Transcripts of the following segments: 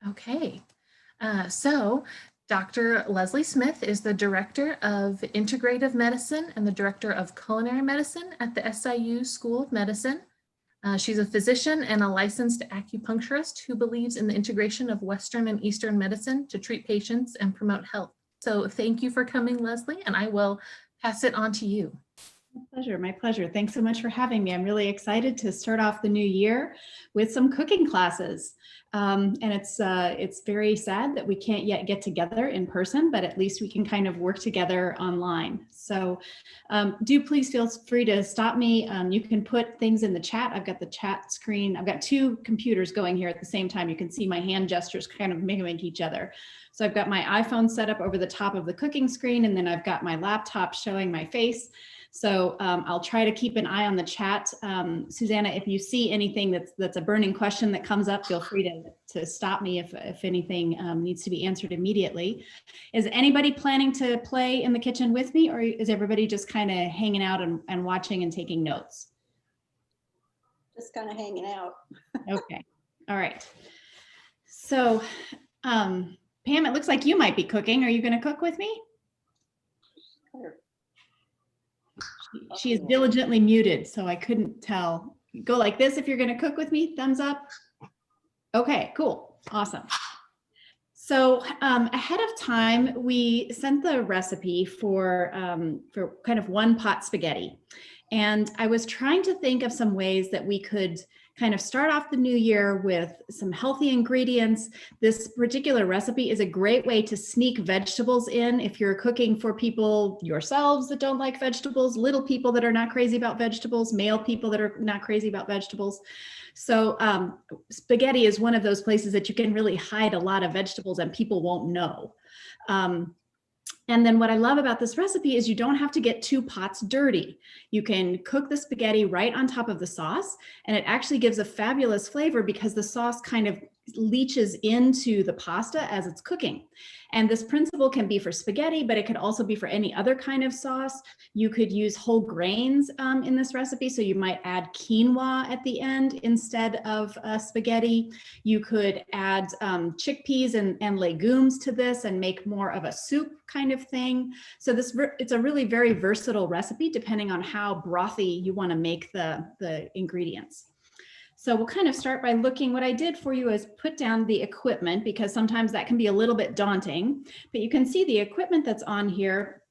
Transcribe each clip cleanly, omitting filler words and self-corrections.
Okay, so Dr. Leslie Smith is the Director of Integrative Medicine and the Director of Culinary Medicine at the SIU School of Medicine. She's a physician and a licensed acupuncturist who believes in the integration of Western and Eastern medicine to treat patients and promote health. So thank you for coming, Leslie, and I will pass it on to you. My pleasure. My pleasure. Thanks so much for having me. I'm really excited to start off the new year with some cooking classes. And it's very sad that we can't yet get together in person, but at least we can kind of work together online. So do please feel free to stop me. You can put things in the chat. I've got the chat screen. I've got two computers going here at the same time. You can see my hand gestures kind of mimicking each other. So I've got my iPhone set up over the top of the cooking screen, and then I've got my laptop showing my face. So I'll try to keep an eye on the chat. Susanna, if you see anything that's a burning question that comes up, feel free to stop me if anything needs to be answered immediately. Is anybody planning to play in the kitchen with me, or is everybody just kind of hanging out and watching and taking notes? Just kind of hanging out. Okay. All right. So Pam, it looks like you might be cooking. Are you going to cook with me? Sure. She is diligently muted, so I couldn't tell. Go like this if you're going to cook with me. Thumbs up. Okay, cool. Awesome. So ahead of time, we sent the recipe for kind of one pot spaghetti. And I was trying to think of some ways that we could kind of start off the new year with some healthy ingredients. This particular recipe is a great way to sneak vegetables in if you're cooking for people yourselves that don't like vegetables, little people that are not crazy about vegetables, male people that are not crazy about vegetables. So spaghetti is one of those places that you can really hide a lot of vegetables and people won't know. And then what I love about this recipe is you don't have to get two pots dirty. You can cook the spaghetti right on top of the sauce, and it actually gives a fabulous flavor because the sauce kind of leaches into the pasta as it's cooking. And this principle can be for spaghetti, but it could also be for any other kind of sauce. You could use whole grains in this recipe. So you might add quinoa at the end instead of spaghetti. You could add chickpeas and legumes to this and make more of a soup kind of thing. So it's a really very versatile recipe depending on how brothy you want to make the ingredients. So we'll kind of start by looking. What I did for you is put down the equipment because sometimes that can be a little bit daunting, but you can see the equipment that's on here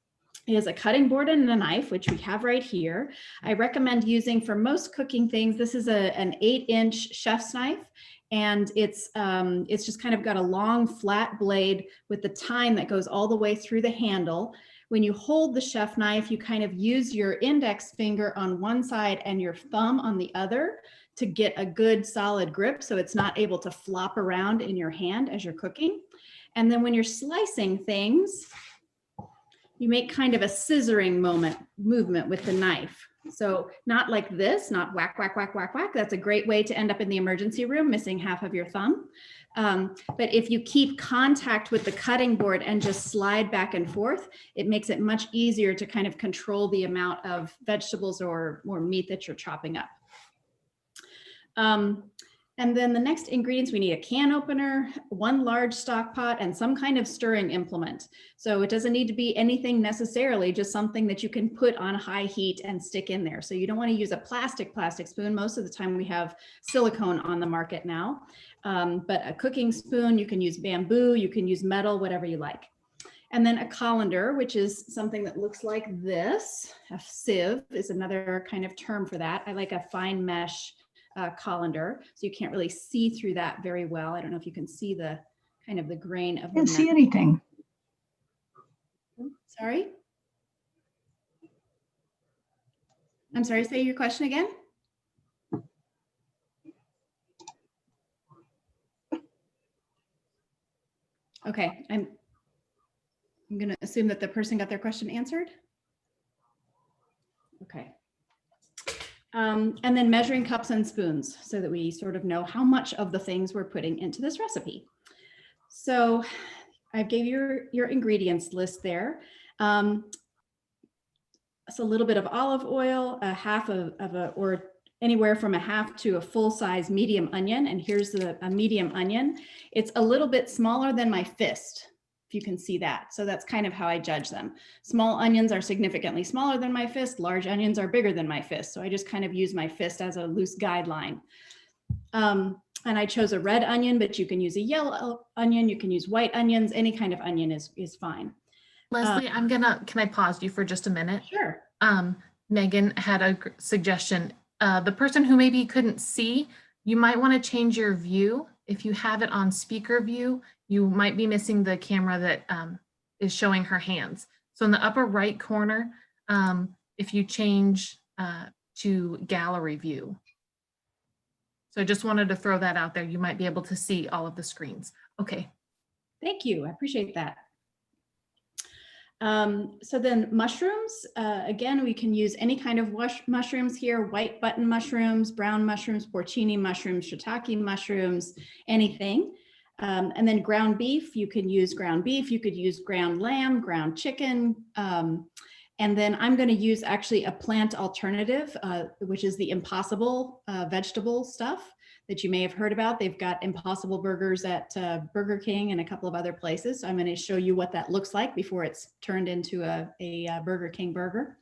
is a cutting board and a knife, which we have right here. I recommend using for most cooking things. This is an 8-inch chef's knife, and it's just kind of got a long flat blade with the tine that goes all the way through the handle. When you hold the chef knife, you kind of use your index finger on one side and your thumb on the other to get a good solid grip so it's not able to flop around in your hand as you're cooking. And then when you're slicing things, you make kind of a scissoring movement with the knife. So not like this, not whack, whack, whack, whack, whack. That's a great way to end up in the emergency room, missing half of your thumb. But if you keep contact with the cutting board and just slide back and forth, it makes it much easier to kind of control the amount of vegetables or meat that you're chopping up. And then the next ingredients, we need a can opener, one large stock pot, and some kind of stirring implement. So it doesn't need to be anything necessarily, just something that you can put on high heat and stick in there. So you don't want to use a plastic spoon. Most of the time we have silicone on the market now. But a cooking spoon, you can use bamboo, you can use metal, whatever you like. And then a colander, which is something that looks like this. A sieve is another kind of term for that. I like a fine mesh colander, so you can't really see through that very well. I don't know if you can see the kind of the grain of the I can't see anything. Sorry? I'm sorry, say your question again. Okay, I'm going to assume that the person got their question answered. Okay. And then measuring cups and spoons so that we sort of know how much of the things we're putting into this recipe. So I gave you your ingredients list there. So a little bit of olive oil, a half of a, or anywhere from a half to a full size medium onion. And here's a medium onion. It's a little bit smaller than my fist, if you can see that. So that's kind of how I judge them. Small onions are significantly smaller than my fist. Large onions are bigger than my fist. So I just kind of use my fist as a loose guideline. And I chose a red onion, but you can use a yellow onion. You can use white onions. Any kind of onion is fine. Leslie, can I pause you for just a minute? Sure. Megan had a suggestion. The person who maybe couldn't see, you might want to change your view. If you have it on speaker view, you might be missing the camera that is showing her hands. So in the upper right corner, if you change to gallery view. So I just wanted to throw that out there. You might be able to see all of the screens. Okay. Thank you. I appreciate that. So then mushrooms, again, we can use any kind of mushrooms here, white button mushrooms, brown mushrooms, porcini mushrooms, shiitake mushrooms, anything. And then ground beef, you can use ground beef, you could use ground lamb, ground chicken. And then I'm going to use actually a plant alternative, which is the Impossible vegetable stuff that you may have heard about. They've got Impossible burgers at Burger King and a couple of other places. So I'm going to show you what that looks like before it's turned into a Burger King burger.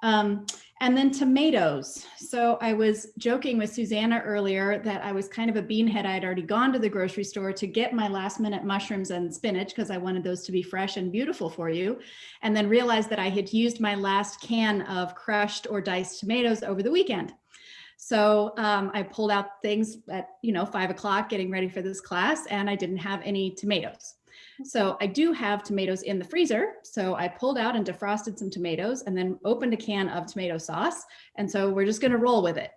And then tomatoes. So I was joking with Susanna earlier that I was kind of a beanhead. I had already gone to the grocery store to get my last minute mushrooms and spinach because I wanted those to be fresh and beautiful for you. And then realized that I had used my last can of crushed or diced tomatoes over the weekend. So I pulled out things at 5 o'clock getting ready for this class, and I didn't have any tomatoes. So I do have tomatoes in the freezer. So I pulled out and defrosted some tomatoes and then opened a can of tomato sauce. And so we're just going to roll with it.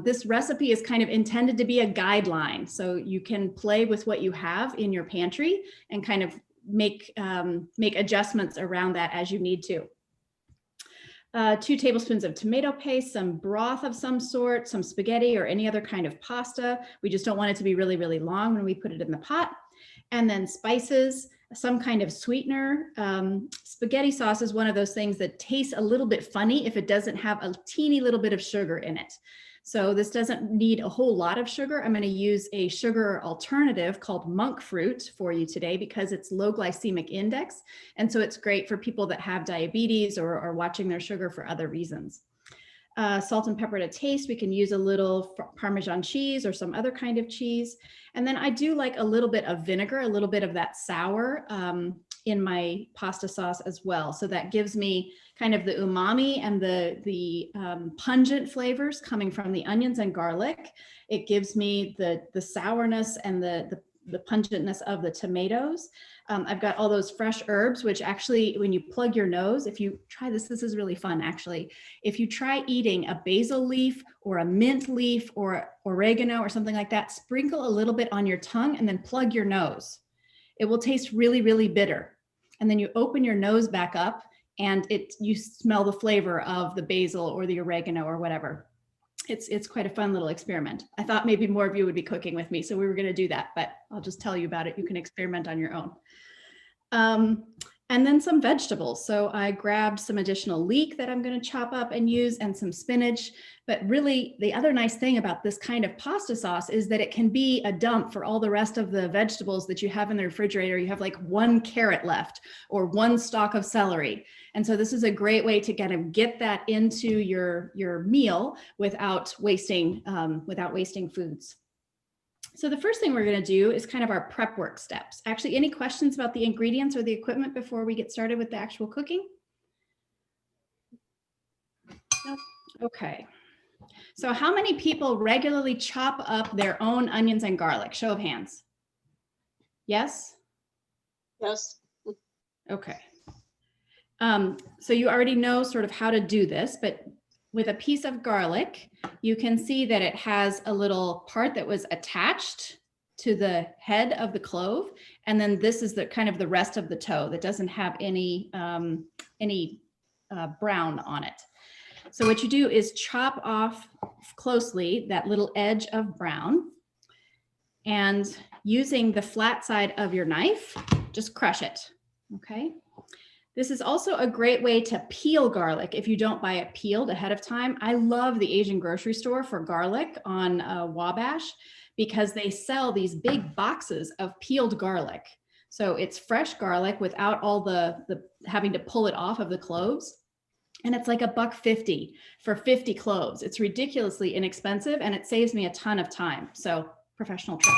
This recipe is kind of intended to be a guideline. So you can play with what you have in your pantry and kind of make adjustments around that as you need to. 2 tablespoons of tomato paste, some broth of some sort, some spaghetti or any other kind of pasta. We just don't want it to be really, really long when we put it in the pot. And then spices, some kind of sweetener. Spaghetti sauce is one of those things that tastes a little bit funny if it doesn't have a teeny little bit of sugar in it. So this doesn't need a whole lot of sugar. I'm going to use a sugar alternative called monk fruit for you today because it's low glycemic index. And so it's great for people that have diabetes or are watching their sugar for other reasons. Salt and pepper to taste. We can use a little Parmesan cheese or some other kind of cheese. And then I do like a little bit of vinegar, a little bit of that sour in my pasta sauce as well. So that gives me kind of the umami and the pungent flavors coming from the onions and garlic. It gives me the sourness and the pungentness of the tomatoes. I've got all those fresh herbs, which actually, when you plug your nose, if you try this is really fun actually. If you try eating a basil leaf or a mint leaf or oregano or something like that, sprinkle a little bit on your tongue and then plug your nose. It will taste really, really bitter. And then you open your nose back up and you smell the flavor of the basil or the oregano or whatever. It's quite a fun little experiment. I thought maybe more of you would be cooking with me, so we were going to do that, but I'll just tell you about it. You can experiment on your own. And then some vegetables. So I grabbed some additional leek that I'm going to chop up and use and some spinach. But really, the other nice thing about this kind of pasta sauce is that it can be a dump for all the rest of the vegetables that you have in the refrigerator. You have like 1 carrot left or 1 stalk of celery. And so this is a great way to kind of get that into your meal without wasting foods. So the first thing we're going to do is kind of our prep work steps. Actually, any questions about the ingredients or the equipment before we get started with the actual cooking? No? Okay. So how many people regularly chop up their own onions and garlic? Show of hands. Yes? Yes. Okay. So you already know sort of how to do this, but with a piece of garlic, you can see that it has a little part that was attached to the head of the clove. And then this is the kind of the rest of the toe that doesn't have any brown on it. So what you do is chop off closely that little edge of brown, and using the flat side of your knife, just crush it, okay? This is also a great way to peel garlic if you don't buy it peeled ahead of time. I love the Asian grocery store for garlic on Wabash because they sell these big boxes of peeled garlic. So it's fresh garlic without all the having to pull it off of the cloves. And it's like $1.50 for 50 cloves. It's ridiculously inexpensive and it saves me a ton of time. So professional trick.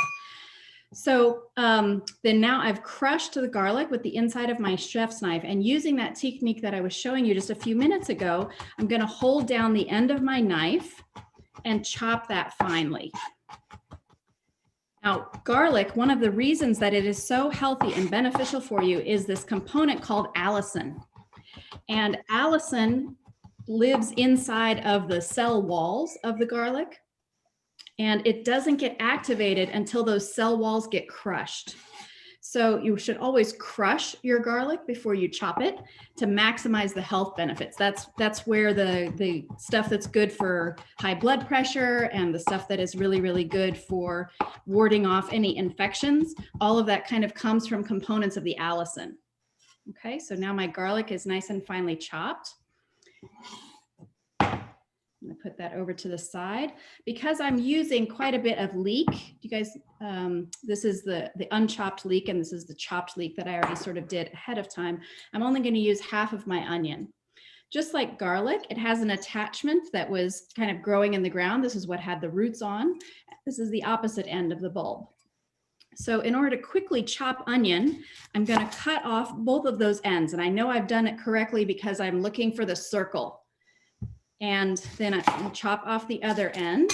So then now I've crushed the garlic with the inside of my chef's knife, and using that technique that I was showing you just a few minutes ago, I'm going to hold down the end of my knife and chop that finely. Now, garlic, one of the reasons that it is so healthy and beneficial for you is this component called allicin. And allicin lives inside of the cell walls of the garlic, and it doesn't get activated until those cell walls get crushed. So you should always crush your garlic before you chop it to maximize the health benefits. That's where the stuff that's good for high blood pressure and the stuff that is really, really good for warding off any infections, all of that kind of comes from components of the allicin. Okay, so now my garlic is nice and finely chopped. I'm gonna put that over to the side. Because I'm using quite a bit of leek, you guys, this is the unchopped leek and this is the chopped leek that I already sort of did ahead of time. I'm only gonna use half of my onion. Just like garlic, it has an attachment that was kind of growing in the ground. This is what had the roots on. This is the opposite end of the bulb. So in order to quickly chop onion, I'm gonna cut off both of those ends. And I know I've done it correctly because I'm looking for the circle. And then I chop off the other end,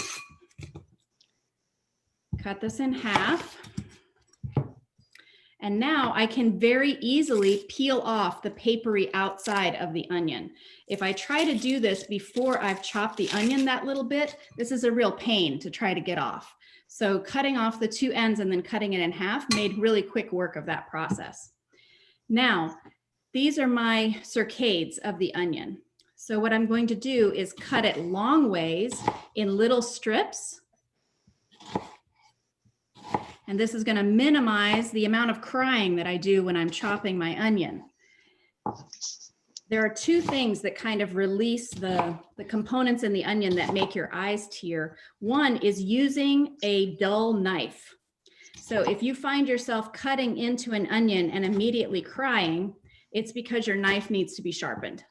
cut this in half. And now I can very easily peel off the papery outside of the onion. If I try to do this before I've chopped the onion that little bit, this is a real pain to try to get off. So cutting off the two ends and then cutting it in half made really quick work of that process. Now, these are my cercades of the onion. So what I'm going to do is cut it long ways in little strips. And this is going to minimize the amount of crying that I do when I'm chopping my onion. There are two things that kind of release the components in the onion that make your eyes tear. One is using a dull knife. So if you find yourself cutting into an onion and immediately crying, it's because your knife needs to be sharpened.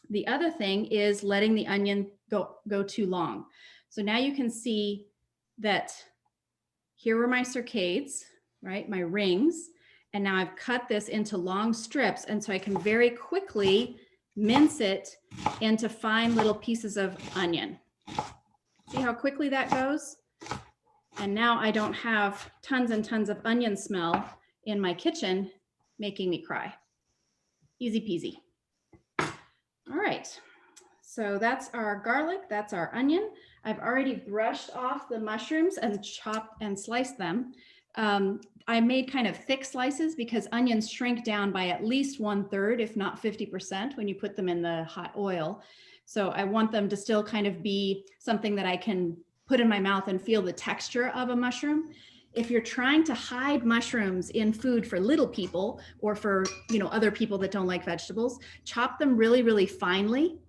The other thing is letting the onion go too long. So now you can see that here were my cercades, right? My rings. And now I've cut this into long strips. And so I can very quickly mince it into fine little pieces of onion. See how quickly that goes? And now I don't have tons and tons of onion smell in my kitchen making me cry. Easy peasy. All right, so that's our garlic, that's our onion. I've already brushed off the mushrooms and chopped and sliced them. I made kind of thick slices because onions shrink down by at least 1/3, if not 50%, when you put them in the hot oil. So I want them to still kind of be something that I can put in my mouth and feel the texture of a mushroom. If you're trying to hide mushrooms in food for little people or for, other people that don't like vegetables, chop them really, really finely,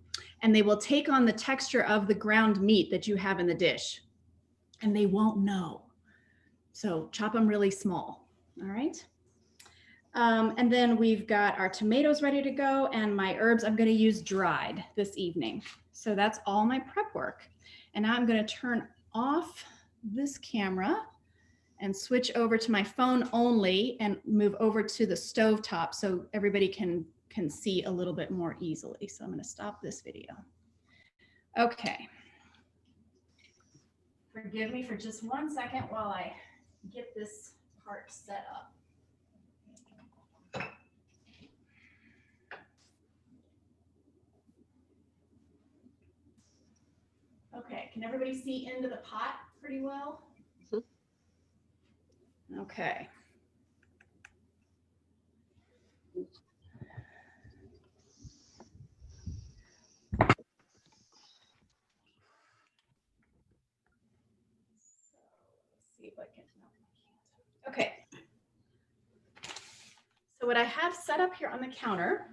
and they will take on the texture of the ground meat that you have in the dish, and they won't know. So chop them really small, all right? And then we've got our tomatoes ready to go, and my herbs I'm gonna use dried this evening. So that's all my prep work. And now I'm gonna turn off this camera and switch over to my phone only and move over to the stove top so everybody can see a little bit more easily. So I'm going to stop this video. Okay. Forgive me for just 1 second while I get this part set up. Okay, can everybody see into the pot pretty well? Okay. Okay. So what I have set up here on the counter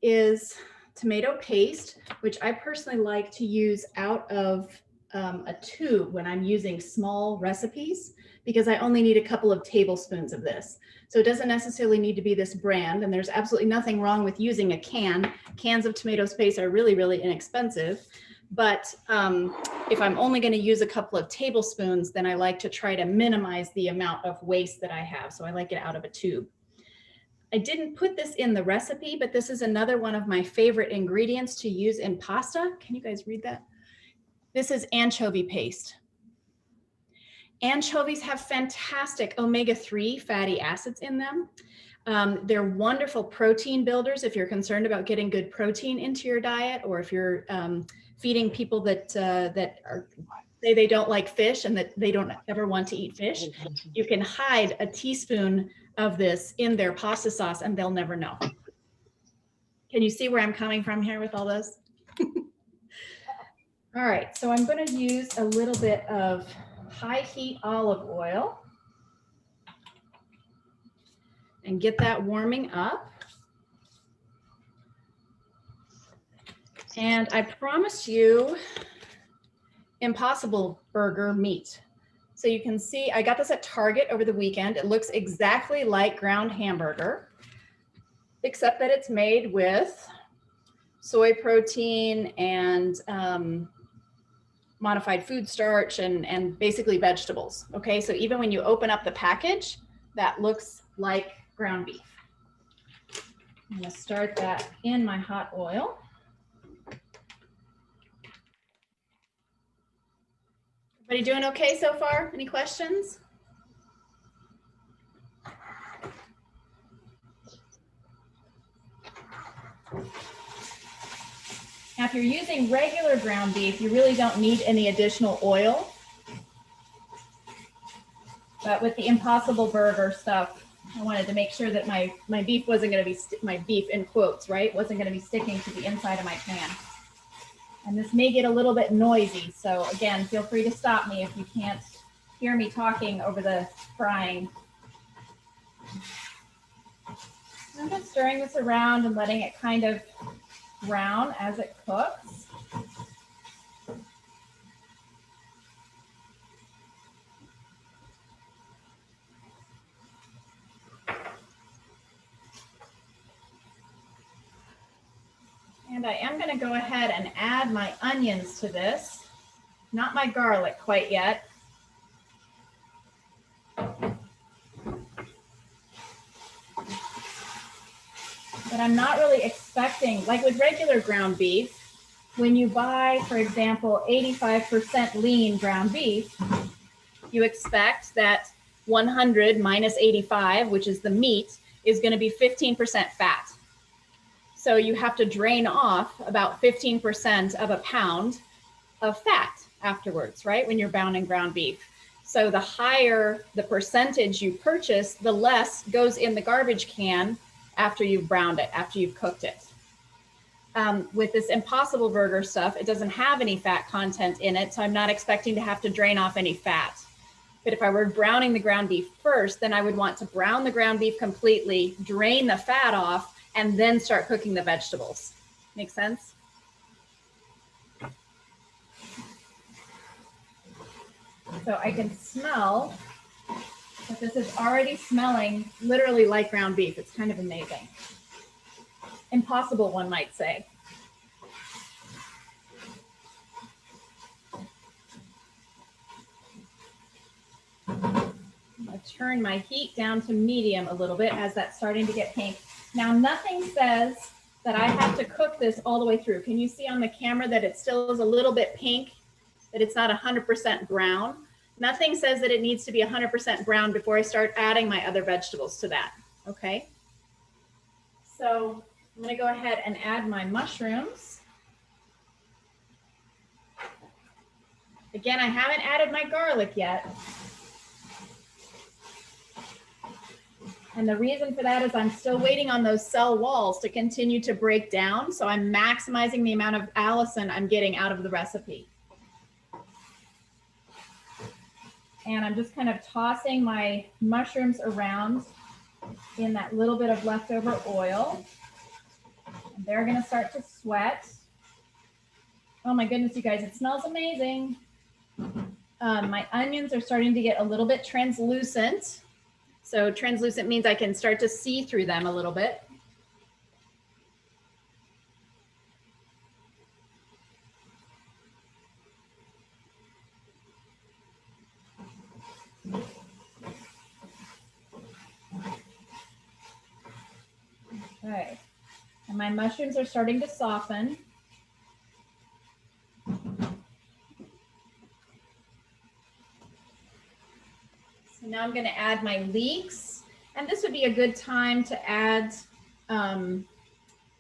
is tomato paste, which I personally like to use out of a tube when I'm using small recipes, because I only need a couple of tablespoons of this. So it doesn't necessarily need to be this brand, and there's absolutely nothing wrong with using a can. Cans of tomato paste are really, really inexpensive. But if I'm only going to use a couple of tablespoons, then I like to try to minimize the amount of waste that I have. So I like it out of a tube. I didn't put this in the recipe, but this is another one of my favorite ingredients to use in pasta. Can you guys read that? This is anchovy paste. Anchovies have fantastic omega-3 fatty acids in them. They're wonderful protein builders if you're concerned about getting good protein into your diet, or if you're feeding people that say they don't like fish and that they don't ever want to eat fish. You can hide a teaspoon of this in their pasta sauce and they'll never know. Can you see where I'm coming from here with all this? All right, so I'm going to use a little bit of high heat olive oil and get that warming up. And I promised you Impossible Burger meat. So you can see I got this at Target over the weekend. It looks exactly like ground hamburger, except that it's made with soy protein and modified food starch and basically vegetables. Okay, so even when you open up the package, that looks like ground beef. I'm gonna start that in my hot oil. Everybody doing okay so far? Any questions? Now, if you're using regular ground beef, you really don't need any additional oil. But with the Impossible Burger stuff, I wanted to make sure that my beef wasn't going to be, my beef in quotes, right, wasn't going to be sticking to the inside of my pan. And this may get a little bit noisy. So again, feel free to stop me if you can't hear me talking over the frying. I'm just stirring this around and letting it kind of brown as it cooks. And I am going to go ahead and add my onions to this, not my garlic quite yet. But I'm not really expecting, like with regular ground beef, when you buy, for example, 85% lean ground beef, you expect that 100 minus 85, which is the meat, is going to be 15% fat. So you have to drain off about 15% of a pound of fat afterwards, right? When you're pounding ground beef. So the higher the percentage you purchase, the less goes in the garbage can after you've browned it, after you've cooked it. With this Impossible Burger stuff, it doesn't have any fat content in it, so I'm not expecting to have to drain off any fat. But if I were browning the ground beef first, then I would want to brown the ground beef completely, drain the fat off, and then start cooking the vegetables. Make sense? So I can smell that this is already smelling literally like ground beef. It's kind of amazing. Impossible, one might say. I turn my heat down to medium a little bit as that's starting to get pink. Now, nothing says that I have to cook this all the way through. Can you see on the camera that it still is a little bit pink, that it's not 100% brown? Nothing says that it needs to be 100% brown before I start adding my other vegetables to that, okay? So I'm gonna go ahead and add my mushrooms. Again, I haven't added my garlic yet. And the reason for that is I'm still waiting on those cell walls to continue to break down. So I'm maximizing the amount of allicin I'm getting out of the recipe. And I'm just kind of tossing my mushrooms around in that little bit of leftover oil. And they're gonna start to sweat. Oh my goodness, you guys, it smells amazing. My onions are starting to get a little bit translucent. So translucent means I can start to see through them a little bit. Okay, and my mushrooms are starting to soften. So now I'm going to add my leeks, and this would be a good time to add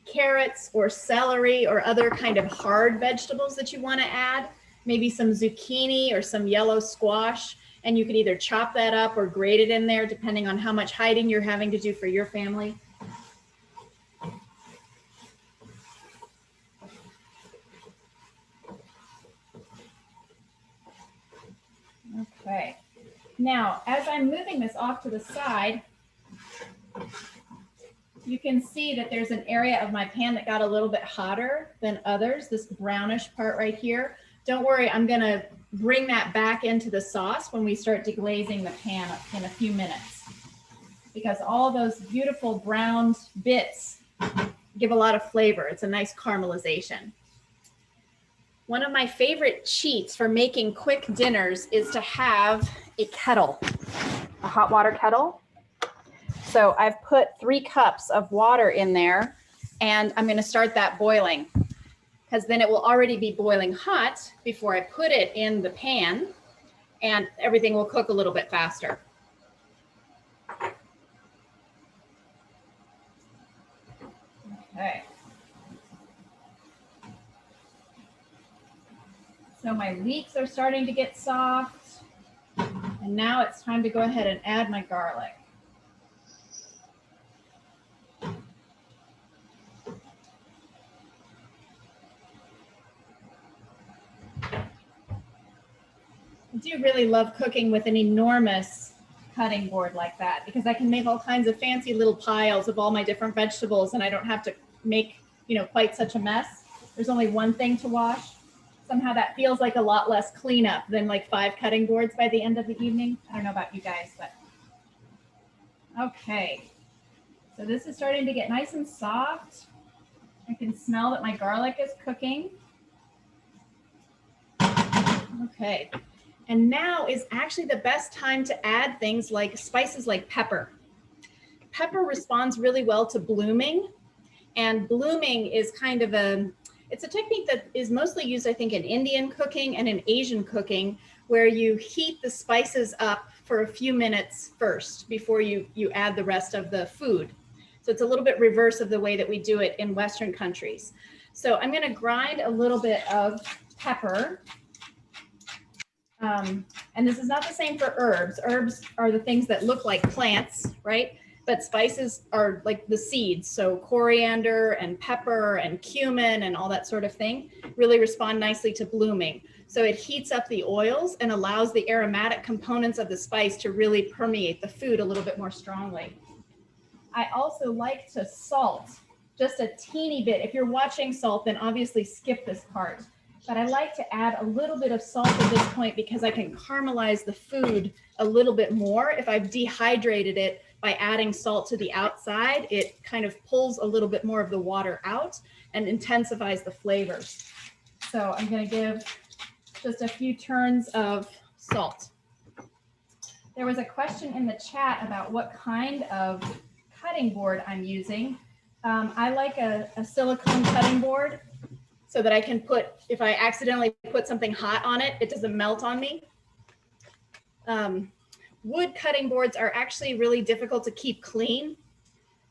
carrots or celery or other kind of hard vegetables that you want to add, maybe some zucchini or some yellow squash, and you can either chop that up or grate it in there depending on how much hiding you're having to do for your family. Okay. Now, as I'm moving this off to the side, you can see that there's an area of my pan that got a little bit hotter than others, this brownish part right here. Don't worry, I'm gonna bring that back into the sauce when we start deglazing the pan in a few minutes, because all those beautiful browned bits give a lot of flavor. It's a nice caramelization. One of my favorite cheats for making quick dinners is to have a kettle, a hot water kettle. So I've put 3 cups of water in there, and I'm going to start that boiling, because then it will already be boiling hot before I put it in the pan, and everything will cook a little bit faster. Okay. So my leeks are starting to get soft, and now it's time to go ahead and add my garlic. I do really love cooking with an enormous cutting board like that, because I can make all kinds of fancy little piles of all my different vegetables, and I don't have to make, quite such a mess. There's only one thing to wash. Somehow that feels like a lot less cleanup than like 5 cutting boards by the end of the evening. I don't know about you guys, but okay. So this is starting to get nice and soft. I can smell that my garlic is cooking. Okay. And now is actually the best time to add things like spices like pepper. Pepper responds really well to blooming, and blooming is kind of it's a technique that is mostly used, I think, in Indian cooking and in Asian cooking, where you heat the spices up for a few minutes first before you add the rest of the food. So it's a little bit reverse of the way that we do it in Western countries. So I'm going to grind a little bit of pepper. And this is not the same for herbs. Herbs are the things that look like plants, right? But spices are like the seeds. So coriander and pepper and cumin and all that sort of thing really respond nicely to blooming. So it heats up the oils and allows the aromatic components of the spice to really permeate the food a little bit more strongly. I also like to salt just a teeny bit. If you're watching salt, then obviously skip this part. But I like to add a little bit of salt at this point because I can caramelize the food a little bit more. If I've dehydrated it by adding salt to the outside, it kind of pulls a little bit more of the water out and intensifies the flavors. So I'm going to give just a few turns of salt. There was a question in the chat about what kind of cutting board I'm using. I like a silicone cutting board, so that I can put, if I accidentally put something hot on it, it doesn't melt on me. Wood cutting boards are actually really difficult to keep clean.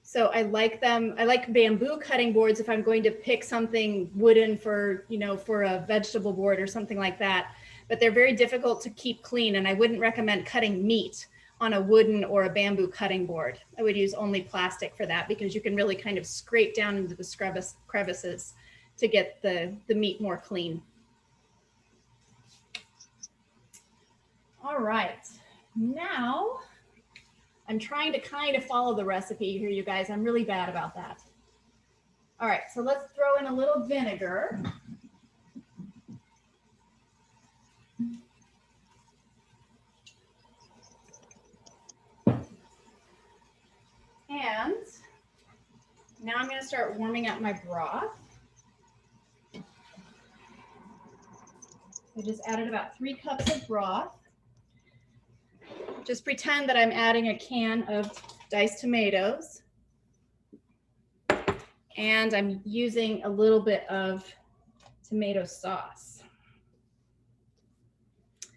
So I like them. I like bamboo cutting boards if I'm going to pick something wooden for, for a vegetable board or something like that. But they're very difficult to keep clean, and I wouldn't recommend cutting meat on a wooden or a bamboo cutting board. I would use only plastic for that, because you can really kind of scrape down into the crevices to get the meat more clean. All right, now I'm trying to kind of follow the recipe here, you guys. I'm really bad about that. All right, so let's throw in a little vinegar. And now I'm going to start warming up my broth. I just added about 3 cups of broth. Just pretend that I'm adding a can of diced tomatoes. And I'm using a little bit of tomato sauce.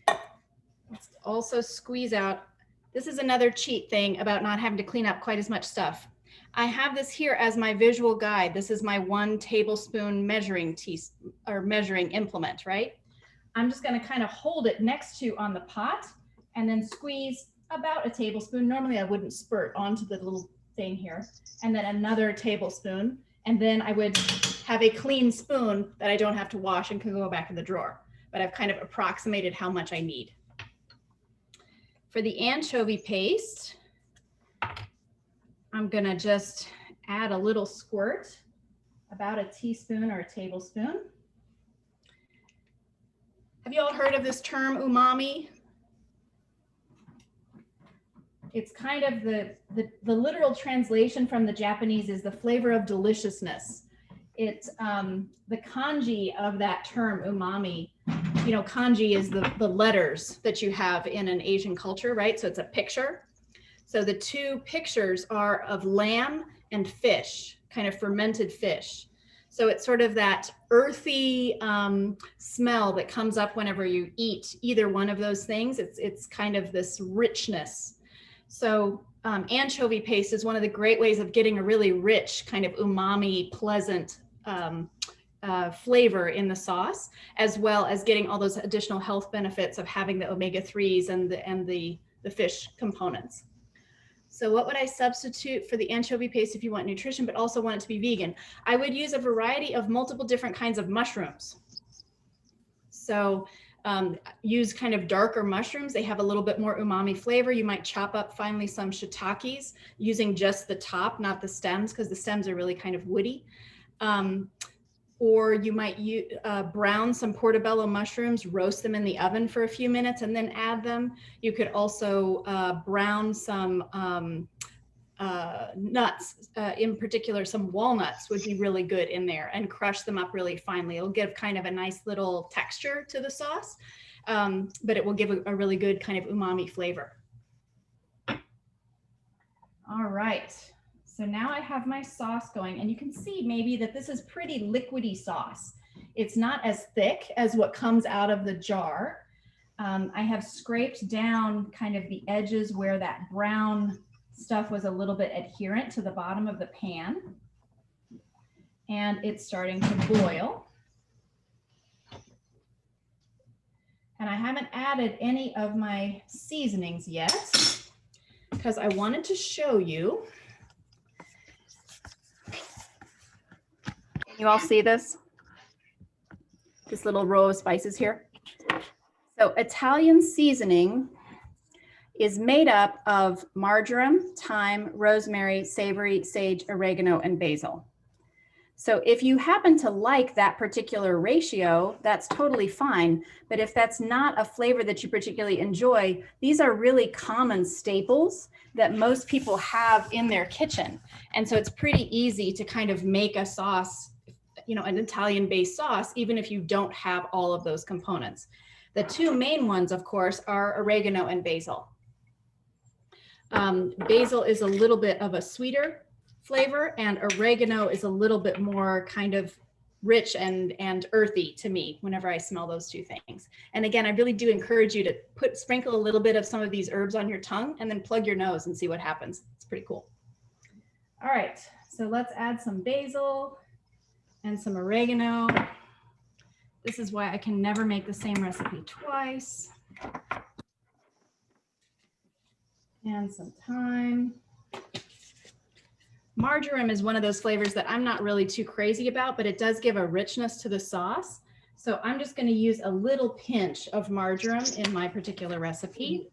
Let's also squeeze out. This is another cheat thing about not having to clean up quite as much stuff. I have this here as my visual guide. This is my 1 tablespoon measuring implement, right? I'm just going to kind of hold it next to on the pot and then squeeze about a tablespoon. Normally I wouldn't spurt onto the little thing here, and then another tablespoon. And then I would have a clean spoon that I don't have to wash and can go back in the drawer. But I've kind of approximated how much I need. For the anchovy paste, I'm gonna just add a little squirt, about a teaspoon or a tablespoon. Have you all heard of this term umami? It's kind of the literal translation from the Japanese is the flavor of deliciousness. It's the kanji of that term umami. You know, kanji is the letters that you have in an Asian culture, right? So it's a picture. So the 2 pictures are of lamb and fish, kind of fermented fish. So it's sort of that earthy smell that comes up whenever you eat either one of those things. It's kind of this richness. So anchovy paste is one of the great ways of getting a really rich kind of umami, pleasant flavor in the sauce, as well as getting all those additional health benefits of having the omega-3s and the fish components. So what would I substitute for the anchovy paste if you want nutrition, but also want it to be vegan? I would use a variety of multiple different kinds of mushrooms. So use kind of darker mushrooms. They have a little bit more umami flavor. You might chop up finely some shiitakes using just the top, not the stems, because the stems are really kind of woody. Or you might brown some portobello mushrooms, roast them in the oven for a few minutes and then add them. You could also brown some nuts, in particular, some walnuts would be really good in there, and crush them up really finely. It'll give kind of a nice little texture to the sauce, but it will give a really good kind of umami flavor. All right. So now I have my sauce going, and you can see maybe that this is pretty liquidy sauce. It's not as thick as what comes out of the jar. I have scraped down kind of the edges where that brown stuff was a little bit adherent to the bottom of the pan. And it's starting to boil. And I haven't added any of my seasonings yet because I wanted to show you. Can you all see this? This little row of spices here. So Italian seasoning is made up of marjoram, thyme, rosemary, savory, sage, oregano, and basil. So if you happen to like that particular ratio, that's totally fine. But if that's not a flavor that you particularly enjoy, these are really common staples that most people have in their kitchen. And so it's pretty easy to kind of make a sauce, you know, an Italian-based sauce, even if you don't have all of those components. The 2 main ones, of course, are oregano and basil. Basil is a little bit of a sweeter flavor, and oregano is a little bit more kind of rich and earthy to me whenever I smell those 2 things. And again, I really do encourage you to sprinkle a little bit of some of these herbs on your tongue and then plug your nose and see what happens. It's pretty cool. All right, so let's add some basil and some oregano. This is why I can never make the same recipe twice. And some thyme. Marjoram is one of those flavors that I'm not really too crazy about, but it does give a richness to the sauce. So I'm just going to use a little pinch of marjoram in my particular recipe.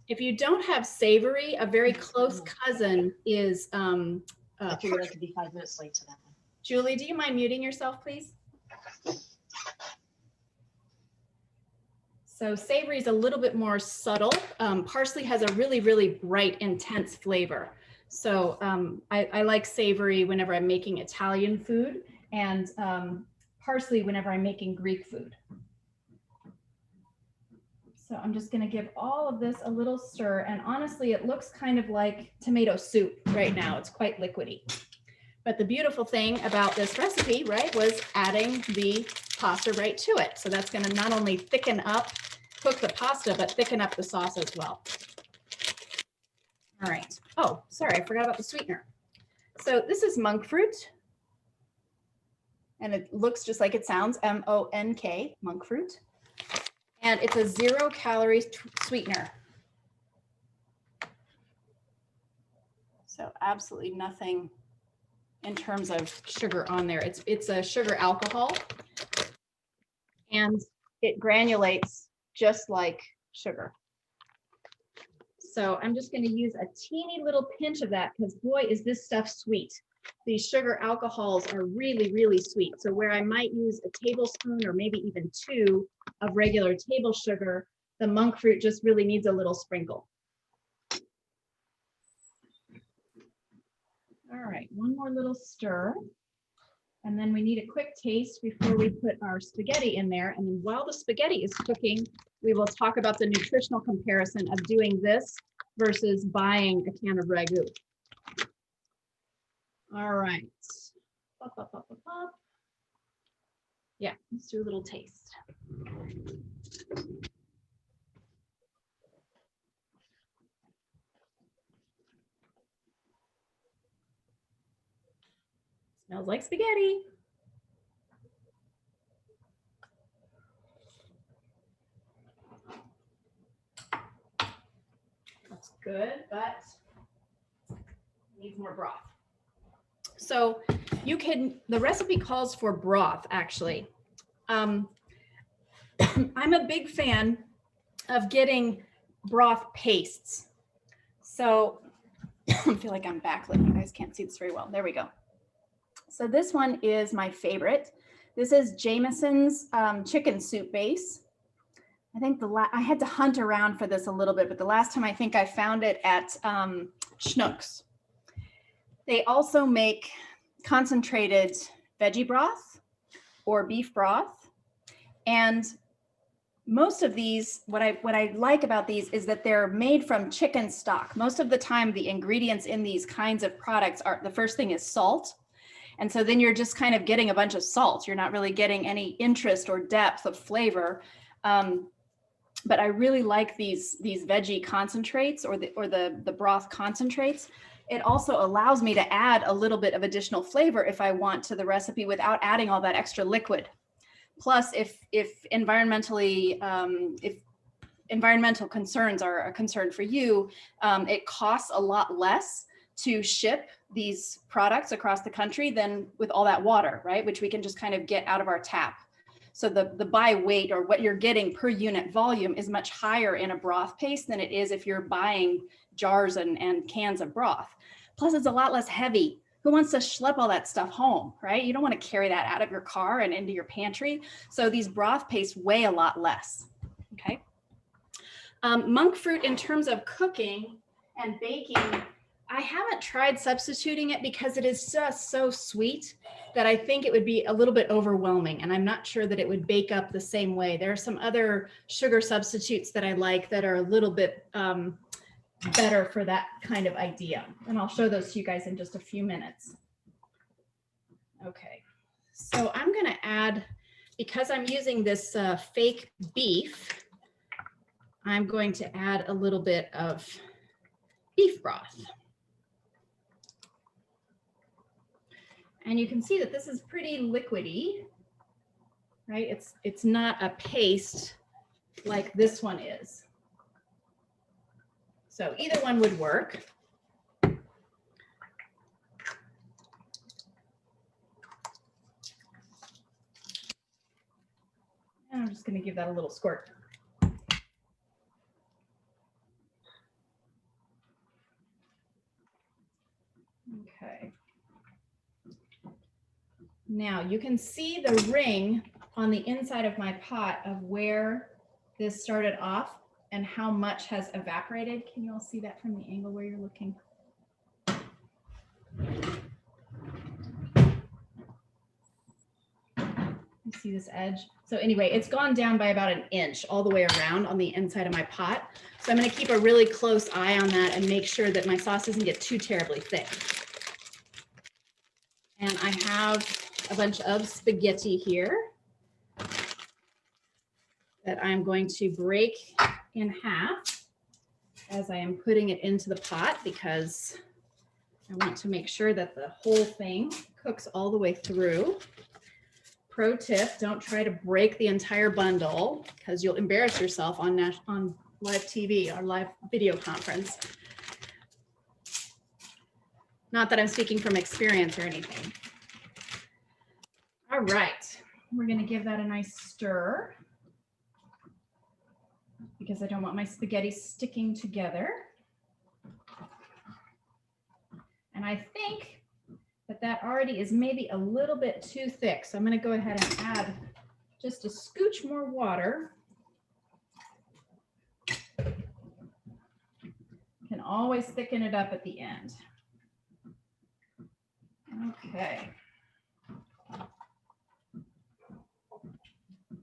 If you don't have savory, a very close cousin is I figured I could be 5 minutes late to that one. Julie, do you mind muting yourself, please? So savory is a little bit more subtle. Parsley has a really, really bright, intense flavor. So I like savory whenever I'm making Italian food, and parsley whenever I'm making Greek food. So I'm just gonna give all of this a little stir, and honestly, it looks kind of like tomato soup right now. It's quite liquidy. But the beautiful thing about this recipe, right, was adding the pasta right to it. So that's gonna not only thicken up, cook the pasta, but thicken up the sauce as well. All right. Oh, sorry, I forgot about the sweetener. So this is monk fruit. And it looks just like it sounds, M-O-N-K, monk fruit. And it's a 0-calorie sweetener. So absolutely nothing in terms of sugar on there. It's a sugar alcohol, and it granulates just like sugar. So I'm just going to use a teeny little pinch of that, because boy, is this stuff sweet. These sugar alcohols are really, really sweet. So where I might use a tablespoon or maybe even 2 of regular table sugar, the monk fruit just really needs a little sprinkle. All right, one more little stir. And then we need a quick taste before we put our spaghetti in there. And then while the spaghetti is cooking, we will talk about the nutritional comparison of doing this versus buying a can of ragu. All right. Pop, pop, pop, pop, pop. Yeah, let's do a little taste. Smells like spaghetti. That's good, but needs more broth. So you can, the recipe calls for broth, actually. I'm a big fan of getting broth pastes. So I feel like I'm backlit. You guys can't see this very well. There we go. So this one is my favorite. This is Jameson's chicken soup base. I think I had to hunt around for this a little bit, but the last time I think I found it at Schnucks. They also make concentrated veggie broth or beef broth. And most of these, what I like about these is that they're made from chicken stock. Most of the time, the ingredients in these kinds of products are, the first thing is salt. And so then you're just kind of getting a bunch of salt. You're not really getting any interest or depth of flavor. But I really like these veggie concentrates or the broth concentrates. It also allows me to add a little bit of additional flavor if I want to the recipe without adding all that extra liquid. Plus, if environmental concerns are a concern for you, it costs a lot less to ship these products across the country than with all that water, right? Which we can just kind of get out of our tap. So the by weight, or what you're getting per unit volume, is much higher in a broth paste than it is if you're buying jars and cans of broth. Plus, it's a lot less heavy. Who wants to schlep all that stuff home, right? You don't want to carry that out of your car and into your pantry. So these broth pastes weigh a lot less, okay? Monk fruit, in terms of cooking and baking, I haven't tried substituting it because it is just so sweet that I think it would be a little bit overwhelming, and I'm not sure that it would bake up the same way. There are some other sugar substitutes that I like that are a little bit better for that kind of idea. And I'll show those to you guys in just a few minutes. Okay, so I'm gonna add, because I'm using this fake beef, I'm going to add a little bit of beef broth. And you can see that this is pretty liquidy, right? It's not a paste like this one is. So either one would work. And I'm just going to give that a little squirt. Okay. Now you can see the ring on the inside of my pot of where this started off and how much has evaporated. Can you all see that from the angle where you're looking? You see this edge? So anyway, it's gone down by about 1 inch all the way around on the inside of my pot. So I'm going to keep a really close eye on that and make sure that my sauce doesn't get too terribly thick. And I have a bunch of spaghetti here that I'm going to break in half as I am putting it into the pot, because I want to make sure that the whole thing cooks all the way through. Pro tip, don't try to break the entire bundle because you'll embarrass yourself on live TV or live video conference. Not that I'm speaking from experience or anything. All right, we're gonna give that a nice stir because I don't want my spaghetti sticking together. And I think that already is maybe a little bit too thick. So I'm going to go ahead and add just a scooch more water. Can always thicken it up at the end. Okay.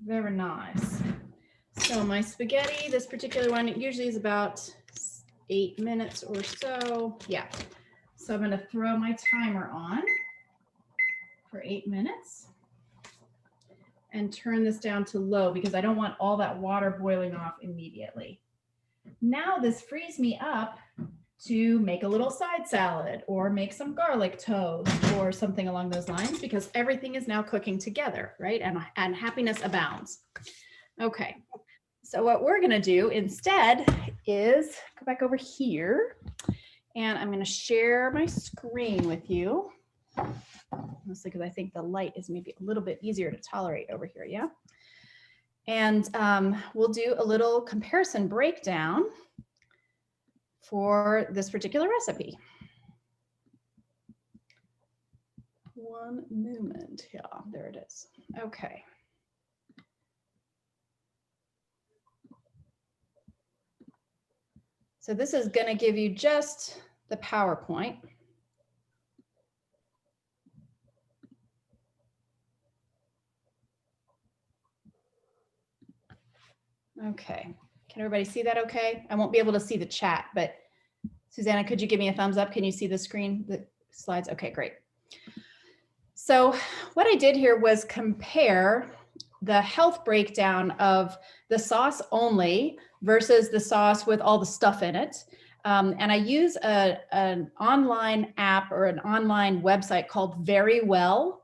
Very nice. So my spaghetti, this particular one, it usually is about 8 minutes or so. Yeah. So I'm going to throw my timer on for 8 minutes and turn this down to low because I don't want all that water boiling off immediately. Now this frees me up to make a little side salad or make some garlic toast or something along those lines, because everything is now cooking together, right? And happiness abounds. Okay. So what we're going to do instead is go back over here. And I'm going to share my screen with you, mostly because I think the light is maybe a little bit easier to tolerate over here, yeah? And we'll do a little comparison breakdown for this particular recipe. One moment, yeah, there it is. Okay. So this is going to give you just the PowerPoint. Okay. Can everybody see that okay? I won't be able to see the chat, but Susanna, could you give me a thumbs up? Can you see the screen, the slides? Okay, great. So what I did here was compare the health breakdown of the sauce only versus the sauce with all the stuff in it. And I use an online app or an online website called Very Well.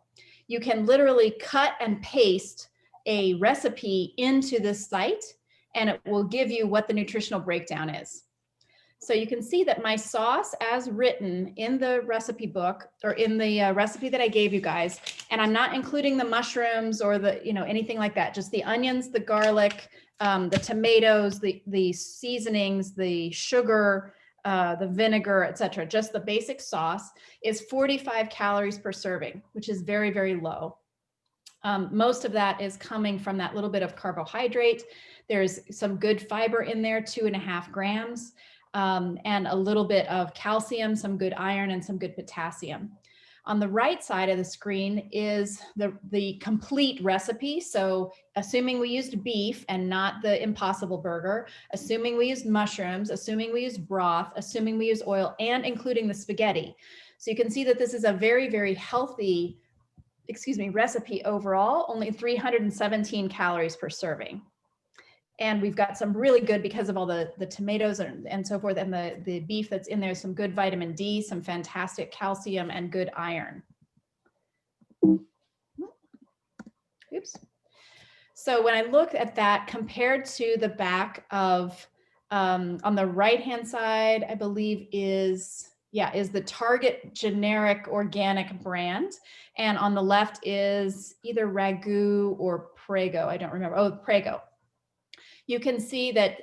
You can literally cut and paste a recipe into this site and it will give you what the nutritional breakdown is. So you can see that my sauce as written in the recipe book or in the recipe that I gave you guys, and I'm not including the mushrooms or the, anything like that, just the onions, the garlic, the tomatoes, the seasonings, the sugar, the vinegar, etc. Just the basic sauce is 45 calories per serving, which is very, very low. Most of that is coming from that little bit of carbohydrate. There's some good fiber in there, 2.5 grams. And a little bit of calcium, some good iron, and some good potassium. On the right side of the screen is the complete recipe. So assuming we used beef and not the Impossible Burger, assuming we used mushrooms, assuming we used broth, assuming we used oil, and including the spaghetti. So you can see that this is a very, very healthy, recipe overall, only 317 calories per serving. And we've got some really good, because of all the tomatoes and so forth, and the beef that's in there, some good vitamin D, some fantastic calcium, and good iron. Oops. So when I look at that compared to the back of, on the right-hand side, I believe is the Target generic organic brand. And on the left is either Ragu or Prego. I don't remember. Oh, Prego. you can see that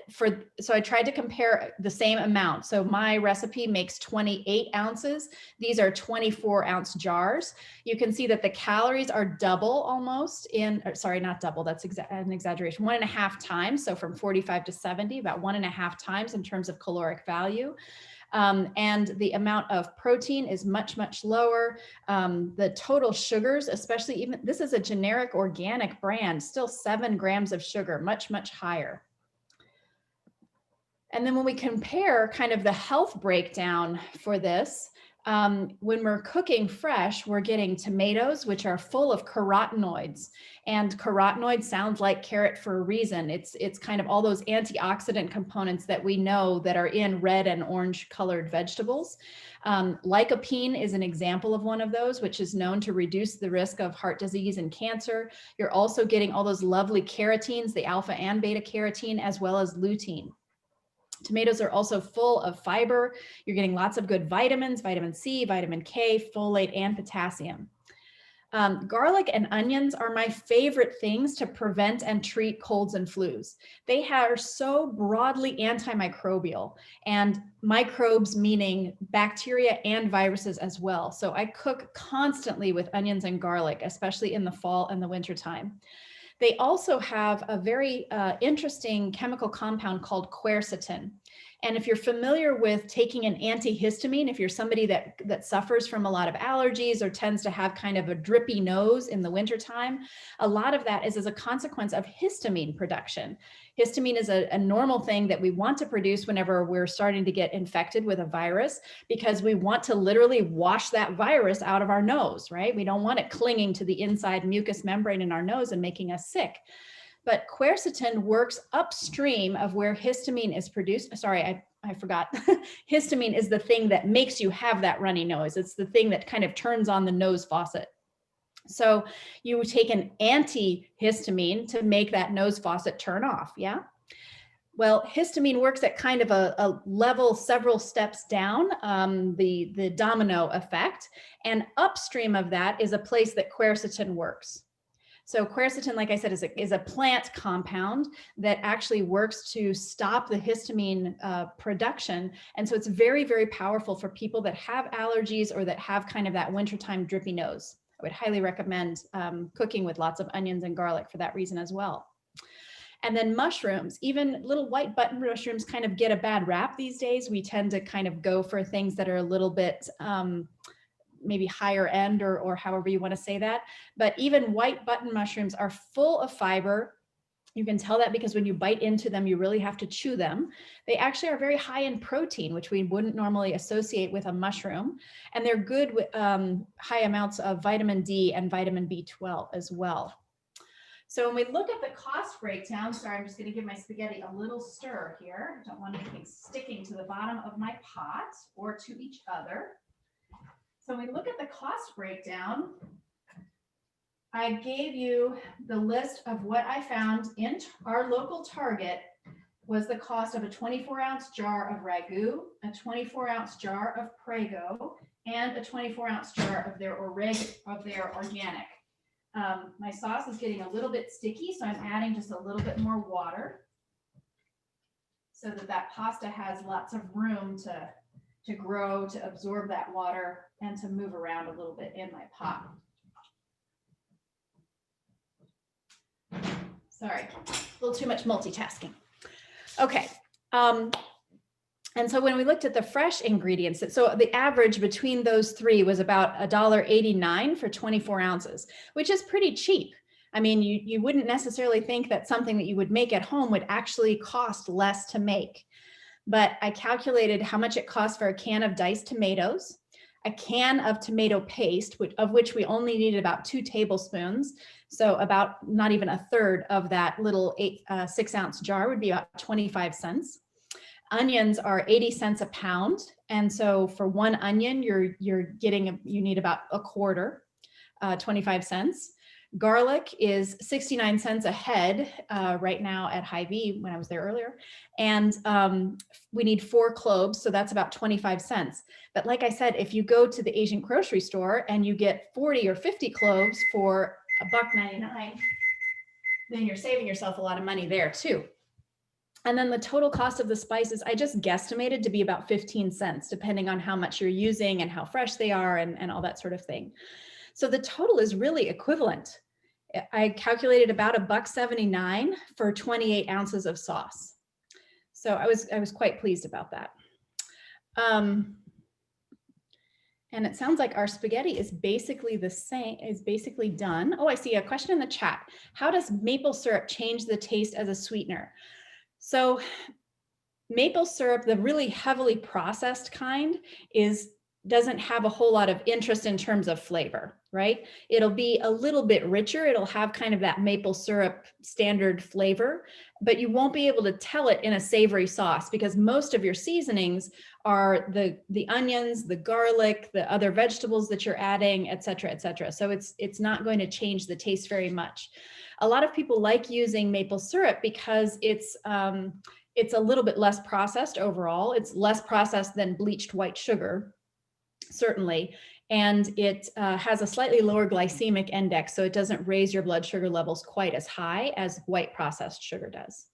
so I tried to compare the same amount. So my recipe makes 28 ounces. These are 24-ounce jars. You can see that the calories are double almost sorry, not double, that's an exaggeration, 1.5 times. So from 45 to 70, about 1.5 times in terms of caloric value. And the amount of protein is much, much lower. The total sugars, especially even, this is a generic organic brand, still 7 grams of sugar, much, much higher. And then when we compare kind of the health breakdown for this, when we're cooking fresh, we're getting tomatoes, which are full of carotenoids. And carotenoid sounds like carrot for a reason. It's kind of all those antioxidant components that we know that are in red and orange colored vegetables. Lycopene is an example of one of those, which is known to reduce the risk of heart disease and cancer. You're also getting all those lovely carotenes, the alpha and beta carotene, as well as lutein. Tomatoes are also full of fiber. You're getting lots of good vitamins, vitamin C, vitamin K, folate, and potassium. Garlic and onions are my favorite things to prevent and treat colds and flus. They are so broadly antimicrobial, and microbes meaning bacteria and viruses as well. So I cook constantly with onions and garlic, especially in the fall and the winter time. They also have a very interesting chemical compound called quercetin. And if you're familiar with taking an antihistamine, if you're somebody that suffers from a lot of allergies or tends to have kind of a drippy nose in the wintertime, a lot of that is as a consequence of histamine production. Histamine is a normal thing that we want to produce whenever we're starting to get infected with a virus, because we want to literally wash that virus out of our nose, right? We don't want it clinging to the inside mucous membrane in our nose and making us sick. But quercetin works upstream of where histamine is produced. Sorry, I forgot. Histamine is the thing that makes you have that runny nose. It's the thing that kind of turns on the nose faucet. So you take an antihistamine to make that nose faucet turn off, yeah? Well, histamine works at kind of a level several steps down, the domino effect. And upstream of that is a place that quercetin works. So quercetin, like I said, is a plant compound that actually works to stop the histamine production. And so it's very, very powerful for people that have allergies or that have kind of that wintertime drippy nose. I would highly recommend cooking with lots of onions and garlic for that reason as well. And then mushrooms, even little white button mushrooms kind of get a bad rap these days. We tend to kind of go for things that are a little bit maybe higher end or however you want to say that. But even white button mushrooms are full of fiber. You can tell that because when you bite into them, you really have to chew them. They actually are very high in protein, which we wouldn't normally associate with a mushroom. And they're good with high amounts of vitamin D and vitamin B12 as well. So when we look at the cost breakdown, sorry, I'm just going to give my spaghetti a little stir here. I don't want anything sticking to the bottom of my pot or to each other. So when we look at the cost breakdown, I gave you the list of what I found in our local Target was the cost of a 24-ounce jar of ragu, a 24-ounce jar of Prego, and a 24-ounce jar of their organic. My sauce is getting a little bit sticky, so I'm adding just a little bit more water so that pasta has lots of room to grow, to absorb that water, and to move around a little bit in my pot. Sorry, a little too much multitasking. Okay. And so when we looked at the fresh ingredients, so the average between those three was about $1.89 for 24 ounces, which is pretty cheap. I mean, you wouldn't necessarily think that something that you would make at home would actually cost less to make. But I calculated how much it costs for a can of diced tomatoes, a can of tomato paste, of which we only needed about 2 tablespoons. So about not even a third of that little 6-ounce jar would be about 25 cents. Onions are 80 cents a pound. And so for 1 onion, you need about a quarter, 25 cents. Garlic is 69 cents a head right now at Hy-Vee when I was there earlier. And we need 4 cloves, so that's about 25 cents. But like I said, if you go to the Asian grocery store and you get 40 or 50 cloves for $1.99, then you're saving yourself a lot of money there too. And then the total cost of the spices, I just guesstimated to be about 15 cents, depending on how much you're using and how fresh they are and all that sort of thing. So the total is really equivalent. I calculated about $1.79 for 28 ounces of sauce. So I was quite pleased about that. And it sounds like our spaghetti is basically the same, is basically done. Oh, I see a question in the chat. How does maple syrup change the taste as a sweetener? So maple syrup, the really heavily processed kind, doesn't have a whole lot of interest in terms of flavor, right? It'll be a little bit richer. It'll have kind of that maple syrup standard flavor, but you won't be able to tell it in a savory sauce because most of your seasonings are the onions, the garlic, the other vegetables that you're adding, et cetera, et cetera. So it's not going to change the taste very much. A lot of people like using maple syrup because it's a little bit less processed overall. It's less processed than bleached white sugar, certainly. And it has a slightly lower glycemic index, so it doesn't raise your blood sugar levels quite as high as white processed sugar does.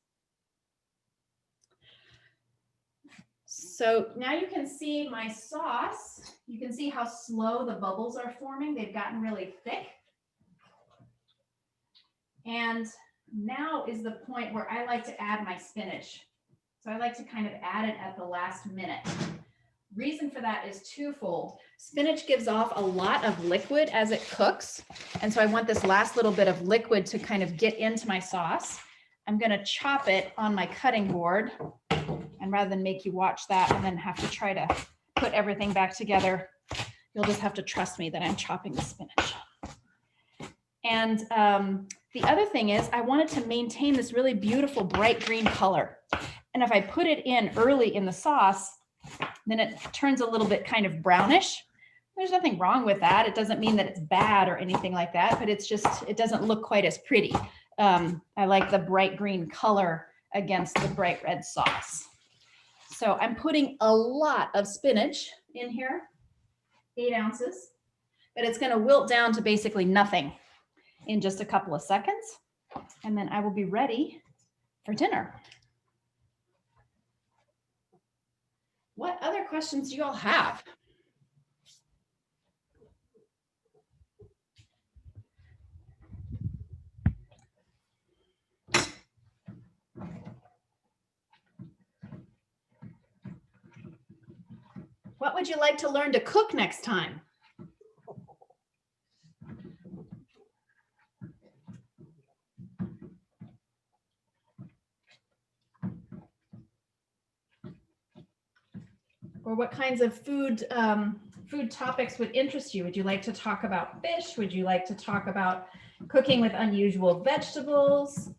So now you can see my sauce. You can see how slow the bubbles are forming. They've gotten really thick. And now is the point where I like to add my spinach. So I like to kind of add it at the last minute. Reason for that is twofold. Spinach gives off a lot of liquid as it cooks. And so I want this last little bit of liquid to kind of get into my sauce. I'm going to chop it on my cutting board. And rather than make you watch that and then have to try to put everything back together, you'll just have to trust me that I'm chopping the spinach. And the other thing is I wanted to maintain this really beautiful bright green color. And if I put it in early in the sauce, then it turns a little bit kind of brownish. There's nothing wrong with that. It doesn't mean that it's bad or anything like that, but it's just, it doesn't look quite as pretty. I like the bright green color against the bright red sauce. So I'm putting a lot of spinach in here, 8 ounces, but it's going to wilt down to basically nothing in just a couple of seconds. And then I will be ready for dinner. What other questions do you all have? What would you like to learn to cook next time? Or what kinds of food topics would interest you? Would you like to talk about fish? Would you like to talk about cooking with unusual vegetables?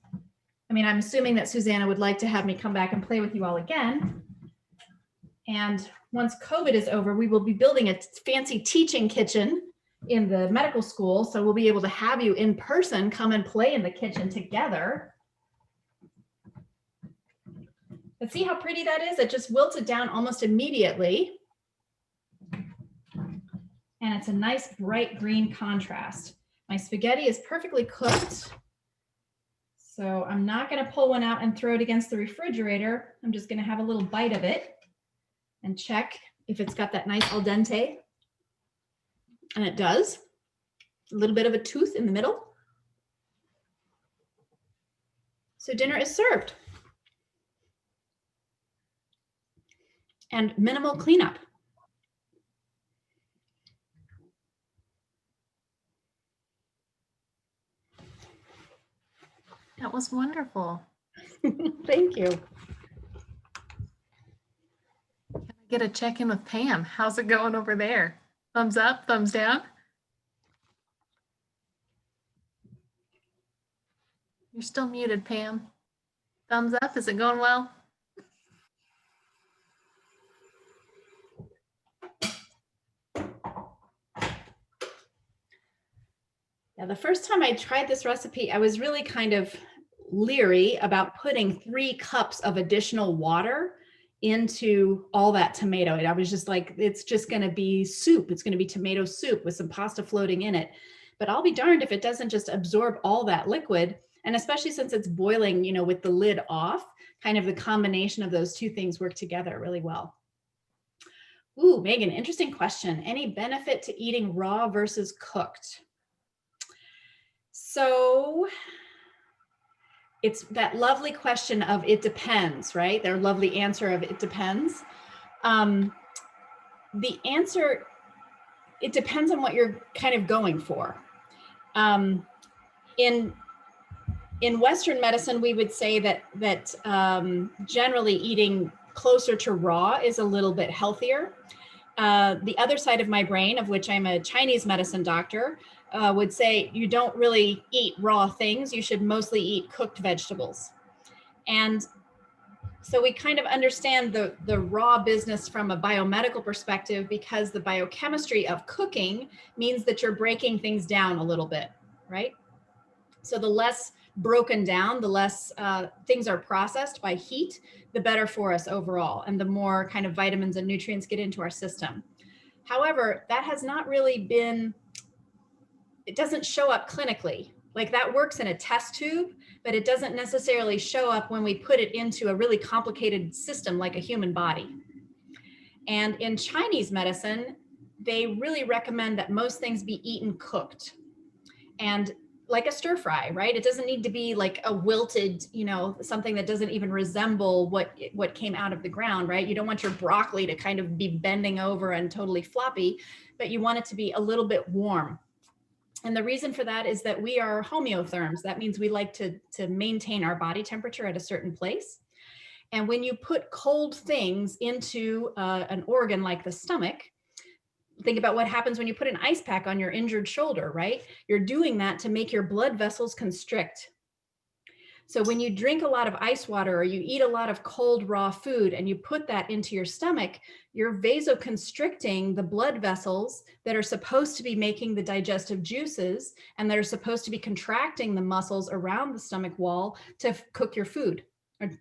I mean, I'm assuming that Susanna would like to have me come back and play with you all again. And once COVID is over, we will be building a fancy teaching kitchen in the medical school. So we'll be able to have you in person come and play in the kitchen together. But see how pretty that is? It just wilted down almost immediately. And it's a nice bright green contrast. My spaghetti is perfectly cooked. So I'm not going to pull one out and throw it against the refrigerator. I'm just going to have a little bite of it and check if it's got that nice al dente. And it does. A little bit of a tooth in the middle. So dinner is served. And minimal cleanup. That was wonderful. Thank you. Can I get a check-in with Pam? How's it going over there? Thumbs up, thumbs down? You're still muted, Pam. Thumbs up, is it going well? Yeah, the first time I tried this recipe, I was really kind of leery about putting 3 cups of additional water into all that tomato. And I was just like, it's just going to be soup. It's going to be tomato soup with some pasta floating in it. But I'll be darned if it doesn't just absorb all that liquid. And especially since it's boiling, you know, with the lid off, kind of the combination of those two things work together really well. Ooh, Megan, interesting question. Any benefit to eating raw versus cooked? So it's that lovely question of it depends, right? Their lovely answer of it depends. The answer, it depends on what you're kind of going for. In Western medicine, we would say that generally eating closer to raw is a little bit healthier. The other side of my brain, of which I'm a Chinese medicine doctor, would say you don't really eat raw things. You should mostly eat cooked vegetables. And so we kind of understand the raw business from a biomedical perspective, because the biochemistry of cooking means that you're breaking things down a little bit, right? So the less broken down, the less things are processed by heat, the better for us overall, and the more kind of vitamins and nutrients get into our system. However, that has not really been, it doesn't show up clinically. Like that works in a test tube, but it doesn't necessarily show up when we put it into a really complicated system like a human body. And in Chinese medicine, they really recommend that most things be eaten cooked. And like a stir fry, right? It doesn't need to be like a wilted, you know, something that doesn't even resemble what came out of the ground, right? You don't want your broccoli to kind of be bending over and totally floppy, but you want it to be a little bit warm. And the reason for that is that we are homeotherms. That means we like to maintain our body temperature at a certain place. And when you put cold things into an organ like the stomach, think about what happens when you put an ice pack on your injured shoulder, right? You're doing that to make your blood vessels constrict. So when you drink a lot of ice water or you eat a lot of cold raw food and you put that into your stomach, you're vasoconstricting the blood vessels that are supposed to be making the digestive juices and that are supposed to be contracting the muscles around the stomach wall to cook your food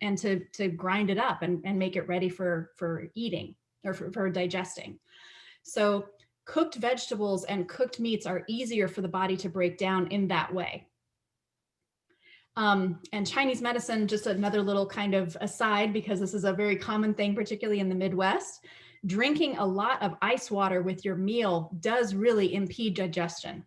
and to grind it up and make it ready for eating or for digesting. So cooked vegetables and cooked meats are easier for the body to break down in that way. And Chinese medicine, just another little kind of aside, because this is a very common thing, particularly in the Midwest, drinking a lot of ice water with your meal does really impede digestion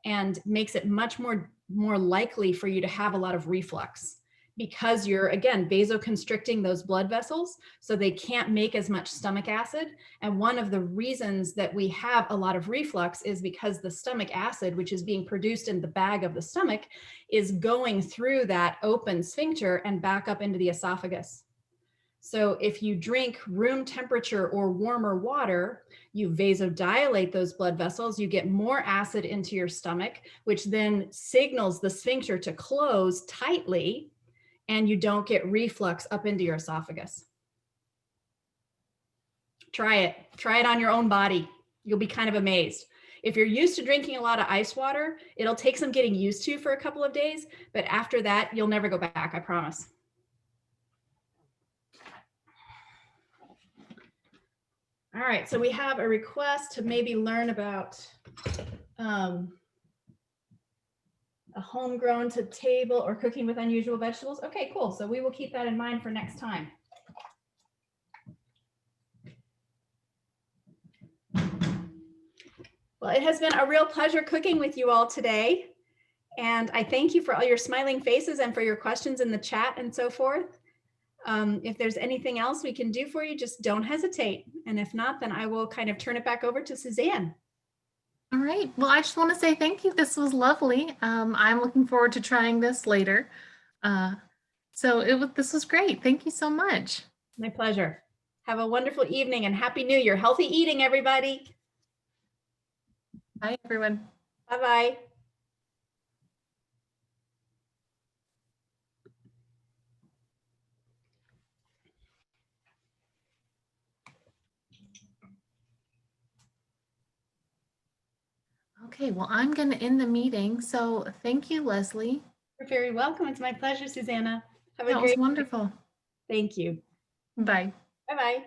and makes it much more likely for you to have a lot of reflux, because you're, again, vasoconstricting those blood vessels so they can't make as much stomach acid. And one of the reasons that we have a lot of reflux is because the stomach acid, which is being produced in the bag of the stomach, is going through that open sphincter and back up into the esophagus. So if you drink room temperature or warmer water, you vasodilate those blood vessels, you get more acid into your stomach, which then signals the sphincter to close tightly, and you don't get reflux up into your esophagus. Try it on your own body. You'll be kind of amazed. If you're used to drinking a lot of ice water, it'll take some getting used to for a couple of days, but after that, you'll never go back, I promise. All right, so we have a request to maybe learn about a homegrown to table or cooking with unusual vegetables. Okay, cool. So we will keep that in mind for next time. Well, it has been a real pleasure cooking with you all today. And I thank you for all your smiling faces and for your questions in the chat and so forth. If there's anything else we can do for you, just don't hesitate. And if not, then I will kind of turn it back over to Suzanne. All right. Well, I just want to say thank you. This was lovely. I'm looking forward to trying this later. This was great. Thank you so much. My pleasure. Have a wonderful evening and Happy New Year. Healthy eating, everybody. Bye, everyone. Bye-bye. Okay, well, I'm going to end the meeting. So thank you, Leslie. You're very welcome. It's my pleasure, Susanna. Have a That was great wonderful. day. Thank you. Bye. Bye-bye.